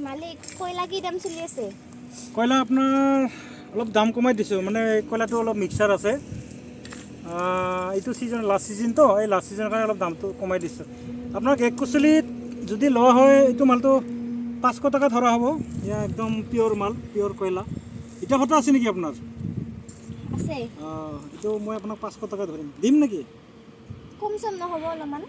মালিক কয়লা কি দাম চলি আছে? কয়লা আপোনাৰ অলপ দাম কমাই দিছোঁ, মানে কয়লাটো অলপ মিক্সাৰ আছে। এইটো ছিজন লাষ্ট ছিজন তো, এই লাষ্ট ছিজনৰ কাৰণে অলপ দামটো কমাই দিছোঁ। আপোনাক এক কুচুলিত যদি লোৱা হয় এইটো মালটো 500 টকা ধৰা হ'ব। এয়া একদম পিয়'ৰ মাল, পিয়'ৰ কয়লা। এতিয়া কথা আছে নেকি আপোনাৰ? আছে। এইটো মই আপোনাক 500 টকা ধৰিম, দিম নেকি? কম চম নহ'ব অলপমান?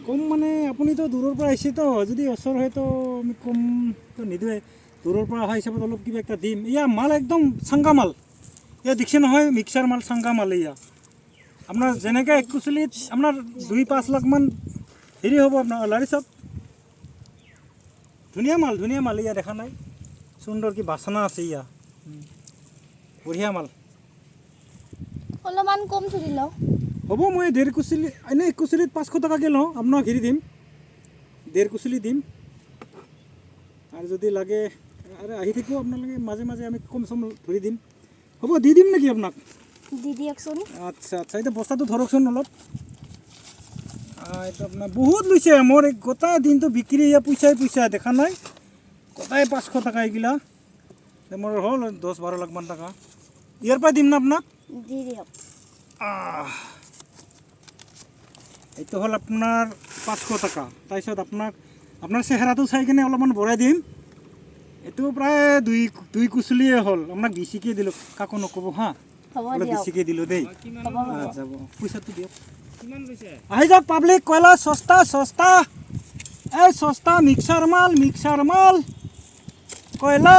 কম মানে আপুনিতো দূৰৰ পৰা আহিছেতো, যদি ওচৰ হয়তো আমি কমটো নিদিওঁৱে। দূৰৰ পৰা অহা হিচাপত অলপ কিবা এটা দিম। এয়া মাল একদম চাংগা মাল, এয়া দেখিছে নহয় মিক্সাৰ মাল, চাংগা মাল। এয়া আপোনাৰ যেনেকৈ এক কুচুলিত আপোনাৰ 2-5 লাখমান হেৰি হ'ব আপোনাৰ। লাৰি চাওক, ধুনীয়া মাল, ধুনীয়া মাল। এয়া দেখা নাই সুন্দৰ কি বাচনা আছে, এয়া বঢ়িয়া মাল। অলপমান কম ধৰি লওঁ। হ'ব, মই 1.5 কুচুলি, এনেই 1 কুচুলিত 500 টকাকৈ লওঁ। আপোনাক হেৰি দিম, 1.5 কুচুলি দিম। আৰু যদি লাগে আৰু আহি থাকিব আপোনালোকে মাজে মাজে, আমি কম চম ধৰি দিম। হ'ব, দি দিম নেকি আপোনাক? দি দিয়কচোন। আচ্ছা আচ্ছা, এতিয়া বস্তাটো ধৰকচোন অলপ। এইটো আপোনাৰ বহুত লৈছে মোৰ, এই গোটেই দিনটো বিক্ৰী এয়া পইচা দেখা নাই, গোটেই 500 টকা এইগিলা। মোৰ হ'ল 10-12 লাখমান টকা। ইয়াৰ পৰা দিম না আপোনাক? দি দিয়ক। এইটো হ'ল আপোনাৰ 500 টকা। তাৰপিছত আপোনাৰ চেহেৰাটো চাই কিনে অলপমান বঢ়াই দিম। এইটো প্ৰায় দুই কুচুলিয়ে হ'ল। আপোনাক বেছিকৈ দিলোঁ, কাকো নক'ব হা, হ'ব অলপ দিয়ক। বেছিকৈ দিলোঁ দেই। হ'ব। যাব, পইচাটো দিয়ক। আহি যাওক পাব্লিক, কয়লা সস্তা সস্তা, এই সস্তা মিক্সাৰ মাল কয়লা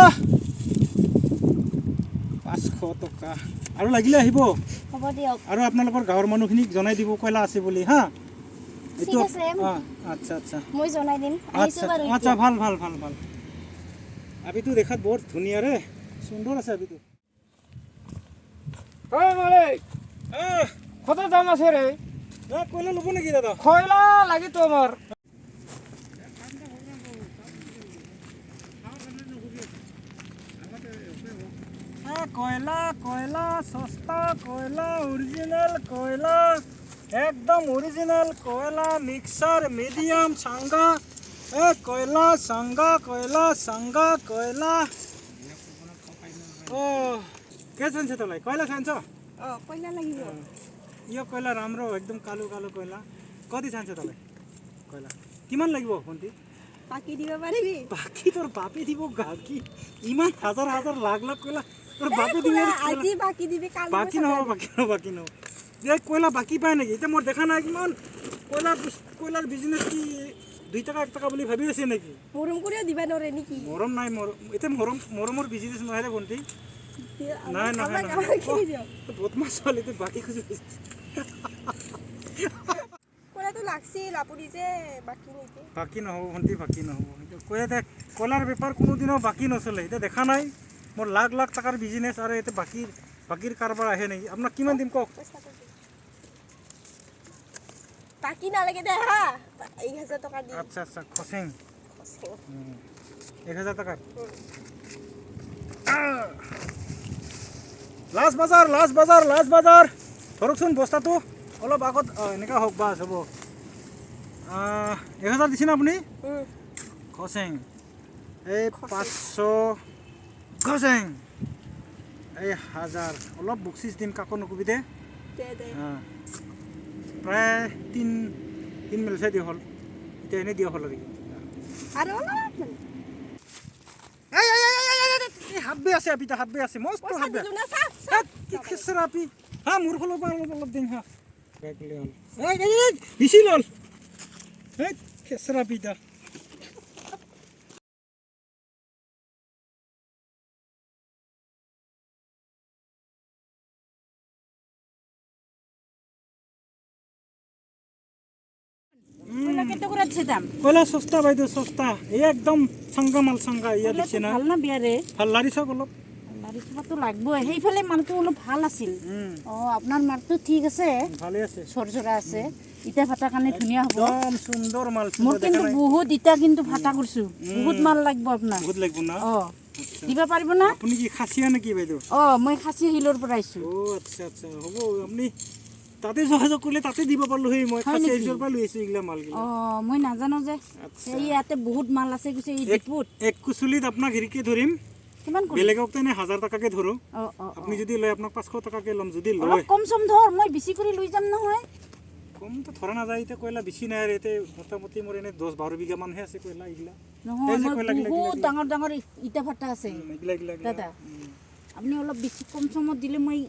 500 টকা। আৰু লাগিলে আহিব, হ'ব দিয়ক। আৰু আপোনালোকৰ গাঁৱৰ মানুহখিনিক জনাই দিব কয়লা আছে বুলি হা। ঠিক আছে, আচ্ছা আচ্ছা মই জনাই দিম। আচ্ছা আচ্ছা, ভাল ভাল ভাল ভাল। আপিটো দেখাত বৰ ধুনীয়া ৰে, সুন্দৰ আছে আপিটো। মালিক, কত দাম আছে রে? কয়লা ল'ব নেকি দাদা? কয়লা লাগি তো আমার। কয়লা কয়লা সস্তা কয়লা, অরিজিনাল কয়লা, একদম অরিজিনাল কয়লা, মিক্সার মিডিয়াম সাঙ্গা। কয়লা সাঙ্গা, কয়লা সাঙ্গা কয়লা। কে চাইছে তোলাই কয়লা চাইছ? কয়লা লাগিব। ইয় কয়লা ৰামৰো একদম কালো কালো কয়লা। কদি চাইছে তোলাই কয়লা? কিমান লাগিব ভণ্টি? বাকি দিব পাৰিবি? বাকি তোৰ বাপে দিব গাকি? ইমান হাজাৰ হাজাৰ লাখ লাখ কয়লা তোৰ বাপে দিব? আজি বাকি দিবি, কালি বাকি নহ'ব, বাকি নহ'ব। এই কয়লা বাকি পায় নেকি? এতিয়া মই দেখা নাই কিমান কয়লাৰ বিজনেছ কি 2 টকা 1 টকা বুলি ভাবি আছে নেকি? মৰম কৰিও দিবা নোৱাৰে নেকি? মৰম নাই, এতিয়া মৰমৰ বিজনেছ নহয় ৰে ভণ্টি। নাই নহয় বদমাছ ছোৱালী, বাকী খুজি কয়লাটো লাগছিল, আপুনি যে বাকি নিদি। বাকী নহ'ব ভণ্টি, বাকী নহ'ব। কয়লা কয়লাৰ বেপাৰ কোনোদিনো বাকী নচলে। এতিয়া দেখা নাই মোৰ লাখ লাখ টকাৰ বিজনেছ, আৰু এতিয়া বাকীৰ কাৰোবাৰ আহে নেকি? আপোনাক কিমান দিম কওক? বাকি নালাগে দে হা, 1000 টকা দি। আচ্ছা আচ্ছা, খচেং 1000 টকা। লাষ্ট বাজাৰ ধৰকচোন বস্তাটো অলপ আগত। এনেকুৱা হওক, বাছ হ'ব। 1000 দিছে না আপুনি? খচেং এই 500 খচেং এই 1000, অলপ বকচিচ দিম, কাকো নকবি দে। প্ৰায় 3 মিল দিয়া হ'ল। এতিয়া এনেই দিয়া হ'ল আৰু হাত বে আছে, আপিটা হাত বে আছে, মস্ত হাত বে খেচৰা আপি। হা, মোৰ ফালৰ পৰা অলপ দিম হা। বেছি ল'ল খেচৰা আপিটা। কয়লা সস্তা বাইদেউ, সস্তা। এই একদম চাংগা মাল, চাংগা। ইয়া দিছে না, ভাল না বিয়াৰে? ভাল লাৰি চাওক অলপ। লাৰি চাবতো লাগবই, সেইফালে মালটো অলপ ভাল আছিল। আপোনাৰ মালটো ঠিক আছে, ভালে আছে, চৰচৰা আছে, ইটা ফাটাৰ কাৰণে ধুনীয়া হ'ব। একদম সুন্দৰ মাল। মোৰ কিন্তু বহুত ইটা কিন্তু ফাটা কৰিছো, বহুত মাল লাগিব আপোনাক। বহুত লাগিব না? দিব পাৰিব না? আপুনি কি খাচীয়া নেকি বাইদেউ? মই খাচী হিলৰ পৰা আহিছো। আচ্ছা আচ্ছা, হ'ব। আপুনি তাতে যোগাযোগ কৰিলে তাতে দিব পাৰিলো সেই মই হয় খাচী নেকি? এৰিজৰ পৰা লৈ আহিছোঁ এইগিলা মালগিলা অঁ মই নাজানো যে এই ইয়াতে বহুত মাল আছে কৈছে এই ডিপুত এক কুচুলিত আপোনাক হেৰিকে ধৰিম কিমান কৰি বেলেগক তেনে 1000 টকাকে ধৰো অঁ অঁ আপুনি যদি লয় আপোনাক 500 টকাকে ল'ম যদি অলপ লয় কম চম ধৰ মই বেছি কৰি লৈ যাম নহয় কমটো ধৰা নাযায় এতিয়া কয়লা বেছি নাই আৰু এতিয়া মোটামুটি মোৰ এনে 10-12 বিঘা মানহে আছে কয়লা এইগিলা নহয় এই যে মই কয়লা গিলা বহুত ডাঙৰ ডাঙৰ ইটা ভাটা আছে এইগিলা এইগিলা দাদা আপুনি অলপ বেছি কম চমত দিলে মই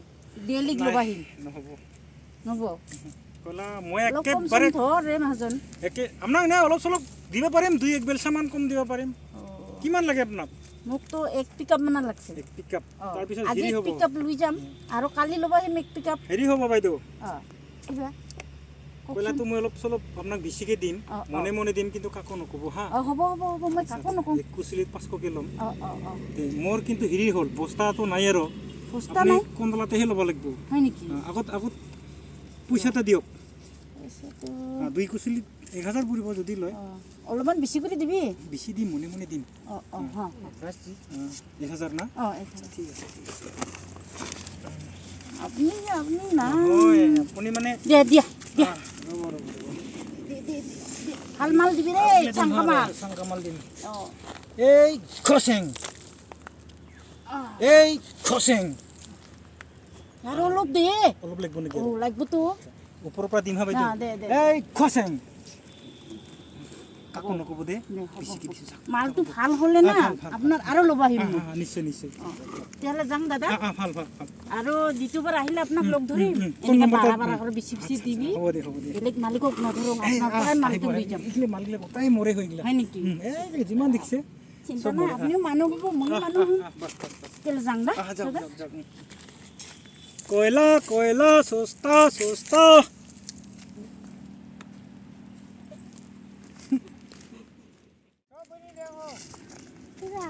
ডেইলি ল'ব আহিম নহ'ব নহ'ব কয়লা মই অলপ কম চম একেবাৰে ধৰ ৰে মহাজন একে আপোনাক নাই অলপ চলপ দিব পাৰিম 2-1 বেলচামান কম দিব পাৰিম কিমান লাগে আপোনাক মোকতো এক পিকআপ মানে লাগছে এক পিকআপ অঁ তাৰপিছত আজি হেৰি এক হ'ব পিকআপ লৈ যাম আৰু কালি ল'ব আহিম এক পিকআপ হেৰি হ'ব বাইদেউ অঁ কিবা কয়লাটো মই অলপ চলপ আপোনাক বেছিকে দিম অঁ, মনে মনে দিম কিন্তু কাকো নক'ব হা অঁ হ'ব হ'ব হ'ব মই কাকো নকওঁ এক কুচিলিত 500কে ল'ম অঁ অঁ অঁ মোৰ কিন্তু হেৰি হ'ল বস্তাটো নাই আৰু বস্তা আপুনি নাই কন্দলাতেহে ল'ব লাগিব হয় নেকি আগত পইচা এটা দিয়ক পইচাটো 2 কুচিলিত 1000 পৰিব যদি লয় অঁ অলপমান বেছি কৰি দিবি বেছি দিম মনে মনে দিম অঁ অঁ হা 1000 না অঁ ঠিক আছে আপুনি আপুনি না হয় আপুনি মানে দিয়া দিয়া দিয়া ৰ'ব ৰ'ব ভাল মাল দিবি ৰে চাংকা মাল চাংকামাল দিম অঁ এই খচেং এই খচেং আৰু অলপ দে অলপ লাগিব নেকি অঁ লাগিবতো ওপৰৰ পৰা দিম হা না, বাইদেউ দে, দে। এই খচেং কাকো নক'ব দে দে, হ'ব, বেছিকে হ'ব। দিছোঁ চাওক। মালটো ভাল হ'লে না ভাল, ভাল। আপোনাৰ আৰু ল'ব আহিম মই নিশ্চয় নিশ্চয় তেতিয়াহ'লে যাম দাদা ভাল ভাল ভাল আৰু দ্বিতীয়বাৰ আহিলে আপোনাক লগ ধৰিম ফোন এনেকৈ নম্বৰটো- বাৰা বাৰা কৰি বেছি বেছি দিবি হ'ব দে হ'ব দে বেলেগ মালিকক নধৰোঁ আপোনাৰ পৰাই মালটো লৈ যাম এইগিলা মালগিলা গোটাই মৰে হৈ গিলা হয় নেকি এই যিমান দেখিছে চিন্তা নাই আপুনিও মানুহ হ'ব ময়ো মানুহ হ'ম বাছ বাছ বাছ তেতিয়াহ'লে যাম দা যাওক দাদা যাওক যাওক কয়লা কয়লা সস্তা সস্তা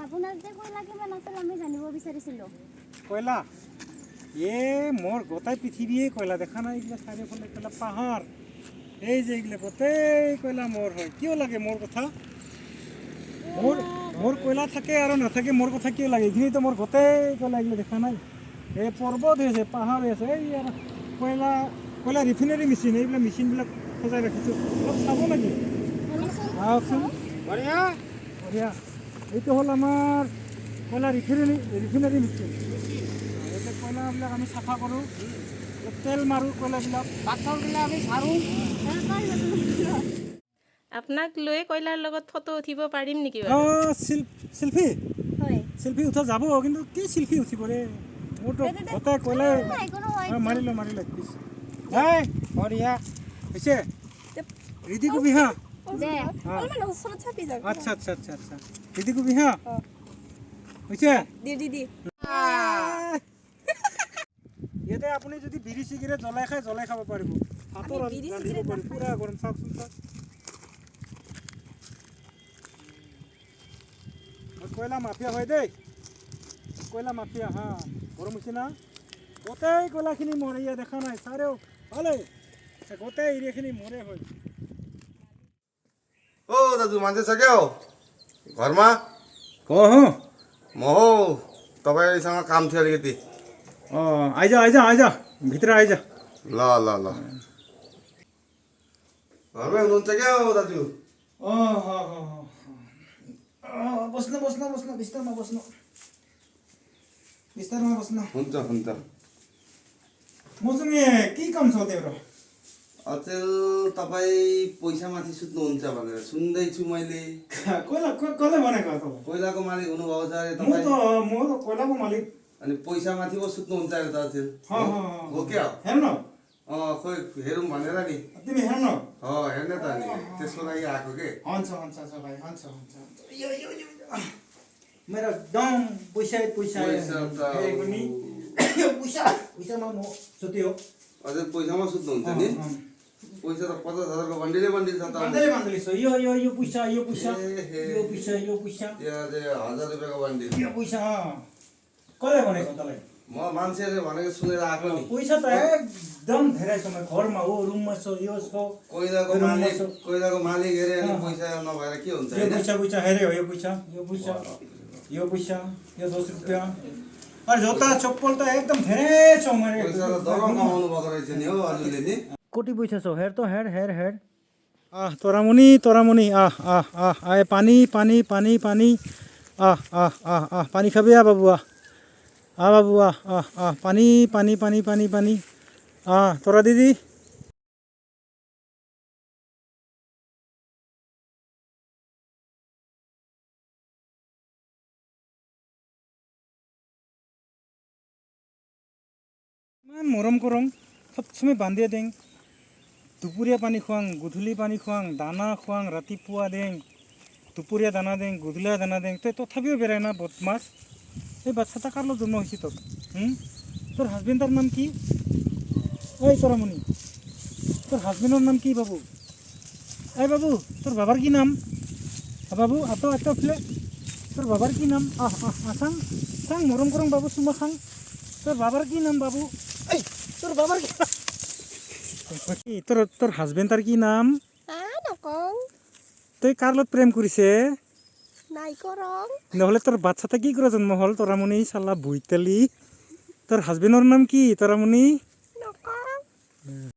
আপোনাৰ যে কয়লা কিমান আছিল আমি জানিব বিচাৰিছিলোঁ কয়লা মোৰ গোটাই পৃথিৱীয়ে কয়লা দেখা নাই এইগিলা চাৰিওফালে কয়লা পাহাৰ এই যে এইগিলা গোটেই কয়লা মোৰ হয় কিয় লাগে মোৰ কথা মোৰ কয়লা থাকে আৰু নাথাকে মোৰ কথা কিয় লাগে এইখিনিতো মোৰ গোটেই কয়লা এইগিলা দেখা নাই এই পৰ্বত হৈ আছে পাহাৰ হৈ আছে এই আৰু কয়লা ৰিফাইনাৰী মেচিন এইবিলাক মেচিনবিলাক সজাই ৰাখিছোঁ অলপ চাব নেকি আহকচোন বঢ়িয়া বঢ়িয়া এইটো হ'ল আমাৰ কয়লা ৰিফাইনাৰী মেচিন ইয়াতে কয়লাবিলাক আমি চাফা কৰোঁ তেল মাৰোঁ কয়লাবিলাক পাথৰবিলাক আমি চাৰোঁ আপোনাক লৈ কয়লাৰ লগত ফটো উঠিব পাৰিম নেকি অঁ চেল্ফি হয় চেল্ফি উঠা যাব কিন্তু কি চেল্ফি উঠিব ৰে মোৰতো গোটেই কয়লাই মাৰি লওঁ প্লিজ এই বঢ়িয়া হৈছে ৰেডি কৰিবি হা দে অলপমান ওচৰত চাপি যাওক আচ্ছা আচ্ছা আচ্ছা আচ্ছা ৰেডি কৰিবি হা হৈছে দি ইয়াতে আপুনি যদি বিড়ি চিগাৰেট জ্বলাই খাব পাৰিব হাতৰ আমি বিড়ি ৰান্ধিব চিগাৰেট পাৰিব পুৰা গৰম চাওকচোন চাওক কয়লা মাফিয়া হয় দেই কয়লা মাফিয়া হা গৰম হৈছে না গোটেই কয়লাখিনি মৰে ইয়াত দেখা নাই চাৰেও ভালে গোটেই এৰিয়াখিনি মৰে হয় ओ दाजु मान्छे छ क्या हो घरमा हो हो म हो तपाईँसँग काम थियो अलिकति आइज भित्र आइज ल ल ल घरमै हुनुहुन्छ क्या हो दाजु बस्नु बिस्तारमा बस्नु हुन्छ हुन्छ मसँग के काम छ तिम्रो अचेल तपाईँ पैसामाथि सुत्नुहुन्छ भनेर सुन्दैछु मैले कसले भनेको त कोइलाको मालिक हुनुभएको छ अरे म तपाईँ त कोइलाको मालिक अनि पैसामाथि पो सुत्नुहुन्छ अरे त अचेल हो क्या हेर्न खोइ हेरौँ भनेर नि तिमी हेर्न हेर्ने त नि त्यसको लागि आएको के हुन्छ भाइ हुन्छ यो मेरो एकदम पैसा पैसा त हेरेको नि यो पैसामा म सुत्यो हो अझै पैसामा सुत्नुहुन्छ नि पैसा त 50,000 को बन्डिलै बन्डिल छ त भन्दै छ यो पैसा ए, हे। यो पैसा यहाँ चाहिँ 1000 रुपियाँको बन्डिल यो पैसा कसले भनेको तँलाई म मान्छेले भनेको सुनेर आएको नि पैसा त एकदम धेरै छ घरमा हो रुममा छ यो छ कोइलाको मालिक हेरे अनि पैसा नभएर के हुन्छ यो हैन पैसा हेऱ्यो यो पैसा 10 रुपियाँ আর জোতা চপ্পল তো একদম ধেরে চৌমারে পয়সা তো দরম কামানো বাজারাইছে নি ও আজুলে নি কোটি পয়সা চো হের তো হের হের হের তোরামণি তোরামণি আয় পানি পানি পানি পানি পানি খাবি বাবু বাবু পানি পানি পানি পানি পানি তোরা দিদি ইমান মৰম কৰং সবসময় বান্ধিয়ে দেং দুপৰীয়া পানী খুৱাং গধূলি পানী খুৱাং দানা খুৱাং ৰাতিপুৱা দেং দুপৰীয়া দানা দেং গধূলীয়া দানা দেং তই তথাপিও বেৰাই না বদমাছ এই বাচ্চাটা কাৰ লগত জন্ম হৈছি তোৰ তোৰ হাজবেণ্ডৰ নাম কি ঐ তৰামণি তোৰ হাজবেণ্ডৰ নাম কি বাবু এই বাবু তোৰ বাবাৰ কি নাম বাবু আত ফেলে তোৰ বাবাৰ কি নাম চাং চাং মৰম কৰং বাবু চুমা খাং তোর বাবার কি নাম বাবু এই তোর বাবার কি তোর হাজবেন্ডার কি নাম নকওঁ তুই কার লগত প্রেম কৰিছে নাই কৰং নহলে তোৰ বাচ্চাটা কি কৰে জন্ম হল তোৰামণি শালা বুইতালি তোৰ হাজবেন্ডৰ নাম কি তোৰামণি নকওঁ